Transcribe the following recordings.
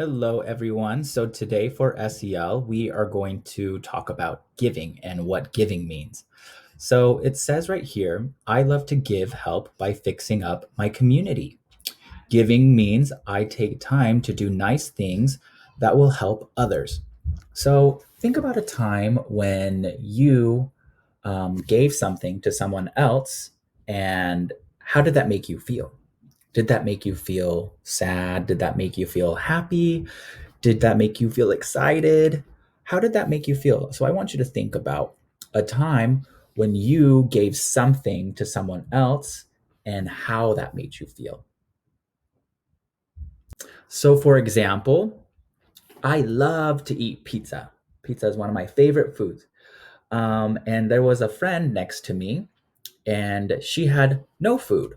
Hello, everyone. So, today for SEL, we are going to talk about giving and what giving means. So, it says right here, I love to give help by fixing up my community. Giving means I take time to do nice things that will help others. So, think about a time when you gave something to someone else, and how did that make you feel? Did that make you feel sad? Did that make you feel happy? Did that make you feel excited? How did that make you feel? So I want you to think about a time when you gave something to someone else and how that made you feel. So, for example, I love to eat pizza. Pizza is one of my favorite foods. And there was a friend next to me, and she had no food.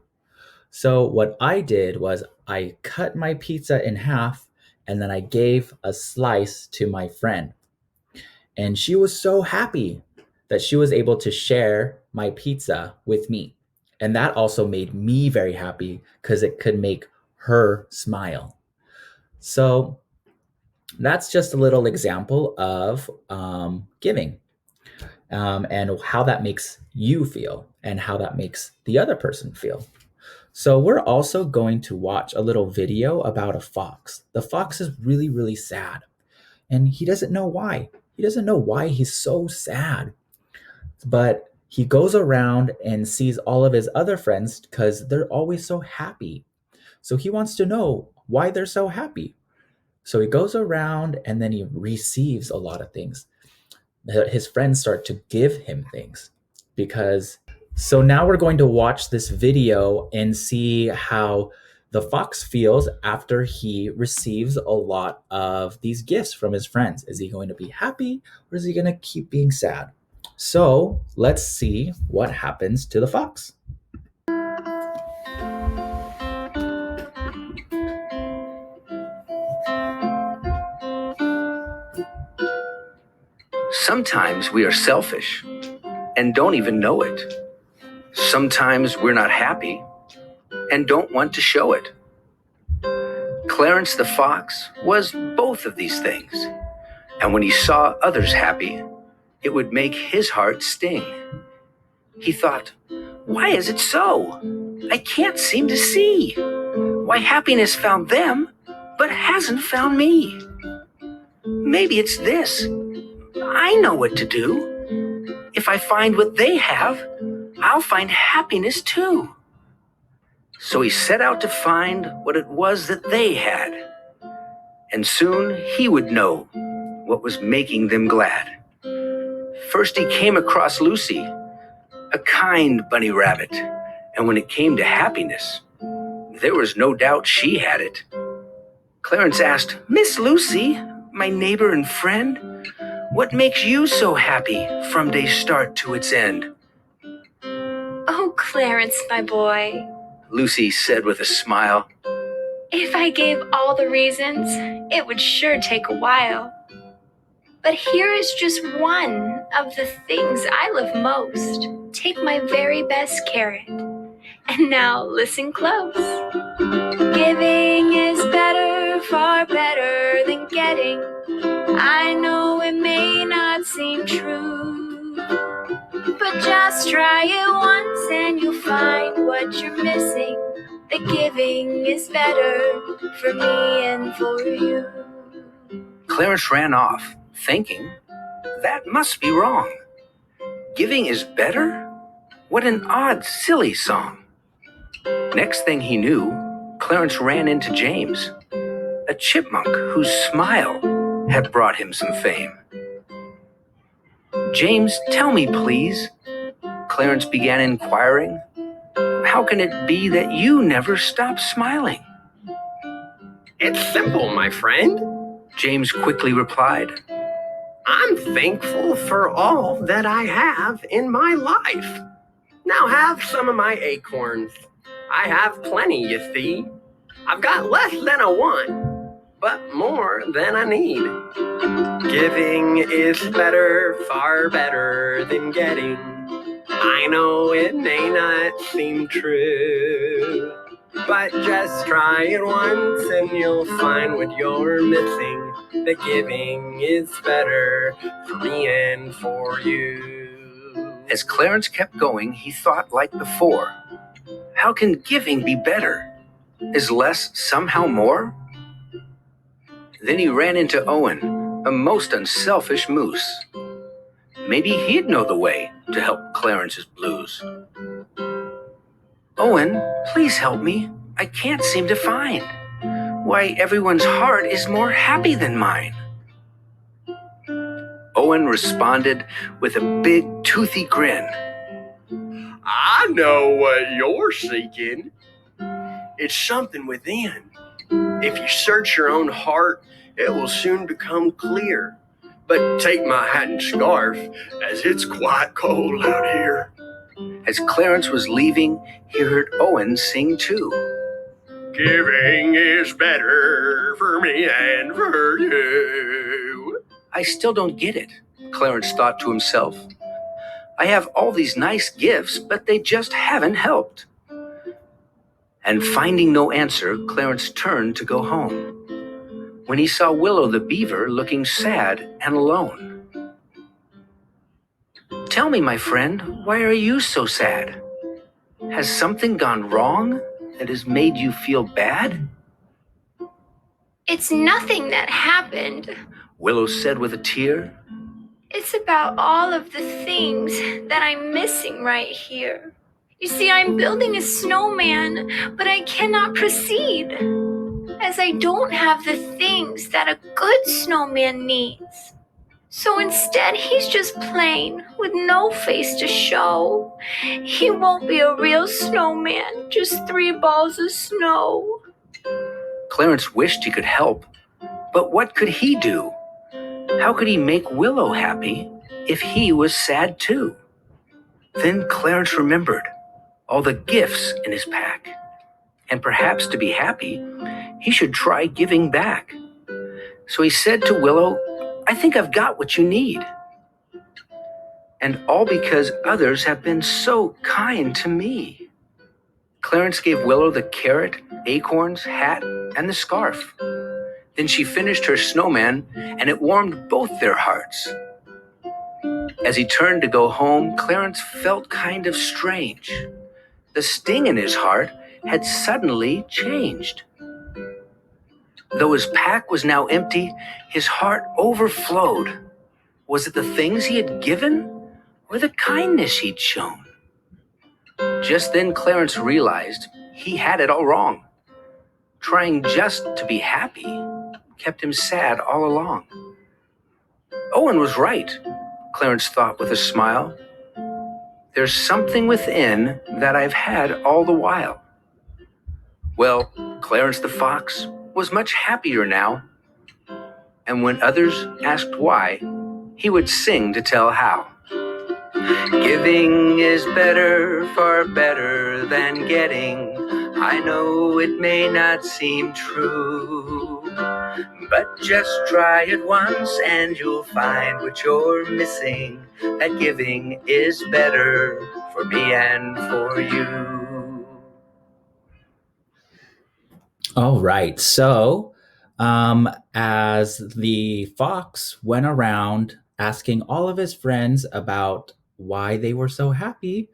So, what I did was I cut my pizza in half and then I gave a slice to my friend. And she was so happy that she was able to share my pizza with me. And that also made me very happy because it could make her smile. So that's just a little example of giving and how that makes you feel and how that makes the other person feel. So, we're also going to watch a little video about a fox. The fox is really, really sad, and he doesn't know why. He doesn't know why he's so sad. But he goes around and sees all of his other friends because they're always so happy. So he wants to know why they're so happy. So he goes around and then he receives a lot of things. His friends start to give him things because. So now we're going to watch this video and see how the fox feels after he receives a lot of these gifts from his friends. Is he going to be happy or is he going to keep being sad? So let's see what happens to the fox. Sometimes we are selfish and don't even know it. Sometimes we're not happy and don't want to show it. Clarence the fox was both of these things, and when he saw others happy, it would make his heart sting. He thought, why is it so? I can't seem to see why happiness found them but hasn't found me. Maybe it's this. I know what to do. If I find what they have, I'll find happiness too. So he set out to find what it was that they had, and soon he would know what was making them glad. First he came across Lucy, a kind bunny rabbit, and when it came to happiness, there was no doubt she had it. Clarence asked, Miss Lucy, my neighbor and friend, what makes you so happy from day's start to its end? Oh, Clarence, my boy, Lucy said with a smile. If I gave all the reasons, it would sure take a while. But here is just one of the things I love most. Take my very best carrot. And now listen close. Giving is better, far better than getting. I know it may not seem true, but just try it once and you'll find what you're missing. The giving is better for me and for you. Clarence ran off, thinking, that must be wrong. Giving is better? What an odd, silly song. Next thing he knew, Clarence ran into James, a chipmunk whose smile had brought him some fame. James, tell me, please, Clarence began inquiring, how can it be that you never stop smiling? It's simple, my friend, James quickly replied. I'm thankful for all that I have in my life. Now have some of my acorns. I have plenty, you see. I've got less than I want, but more than I need. Giving is better, far better than getting. I know it may not seem true, But just try it once and you'll find what you're missing. The giving is better for me and for you. As Clarence kept going, he thought like before. How can giving be better? Is less somehow more? Then he ran into Owen, a most unselfish moose. Maybe he'd know the way to help Clarence's blues. Owen, please help me. I can't seem to find why everyone's heart is more happy than mine. Owen responded with a big toothy grin. I know what you're seeking. It's something within. If you search your own heart, it will soon become clear. But take my hat and scarf, as it's quite cold out here. As Clarence was leaving, he heard Owen sing too. Giving is better for me and for you. I still don't get it, Clarence thought to himself. I have all these nice gifts, but they just haven't helped. And finding no answer, Clarence turned to go home, when he saw Willow the beaver looking sad and alone. Tell me, my friend, why are you so sad? Has something gone wrong that has made you feel bad? It's nothing that happened. Willow said with a tear. It's about all of the things that I'm missing right here. You see, I'm building a snowman, but I cannot proceed, as I don't have the things that a good snowman needs. So instead, he's just plain, with no face to show. He won't be a real snowman, just 3 balls of snow. Clarence wished he could help, but what could he do? How could he make Willow happy if he was sad too? Then Clarence remembered all the gifts in his pack, and perhaps to be happy, he should try giving back. So he said to Willow, I think I've got what you need. And all because others have been so kind to me. Clarence gave Willow the carrot, acorns, hat, and the scarf. Then she finished her snowman, and it warmed both their hearts. As he turned to go home, Clarence felt kind of strange. The sting in his heart had suddenly changed. Though his pack was now empty, his heart overflowed. Was it the things he had given, or the kindness he'd shown? Just then Clarence realized he had it all wrong. Trying just to be happy kept him sad all along. Owen was right, Clarence thought with a smile. There's something within that I've had all the while. Well, Clarence the Fox was much happier now, and when others asked why, he would sing to tell how. Giving is better, far better than getting. I know it may not seem true, but just try it once and you'll find what you're missing. That giving is better for me and for you. All right. So, as the fox went around asking all of his friends about why they were so happy,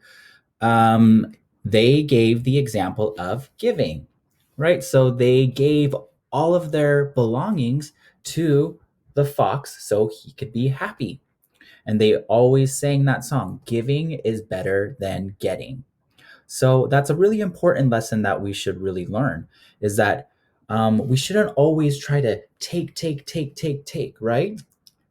they gave the example of giving, right? So they gave all of their belongings to the fox so he could be happy. And they always sang that song, giving is better than getting. So that's a really important lesson that we should really learn, is that we shouldn't always try to take, right?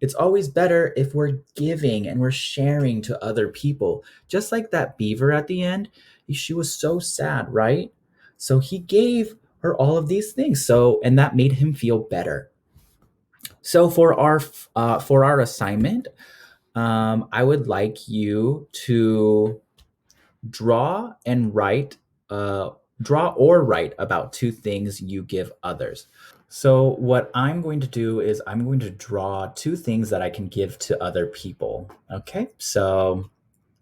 It's always better if we're giving and we're sharing to other people. Just like that beaver at the end, she was so sad, right? So he gave her all of these things. So, and that made him feel better. So for our assignment, I would like you to draw or write about 2 things you give others. So what I'm going to do is I'm going to draw 2 things that I can give to other people. Okay, so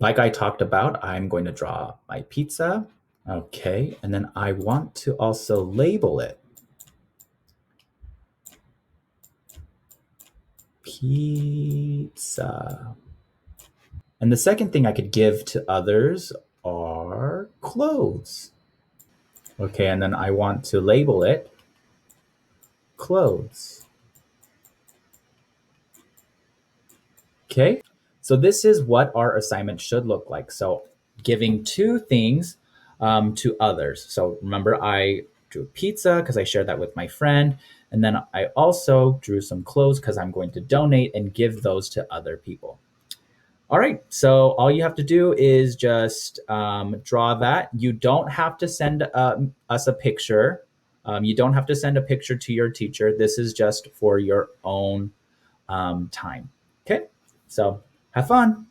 like I talked about, I'm going to draw my pizza Okay, and then I want to also label it. Pizza. And the second thing I could give to others are clothes. Okay, and then I want to label it clothes. Okay, so this is what our assignment should look like. So giving two things to others. So remember, I drew pizza because I shared that with my friend. And then I also drew some clothes because I'm going to donate and give those to other people. All right, so all you have to do is just draw that. You don't have to send us a picture. You don't have to send a picture to your teacher. This is just for your own time. Okay, so have fun.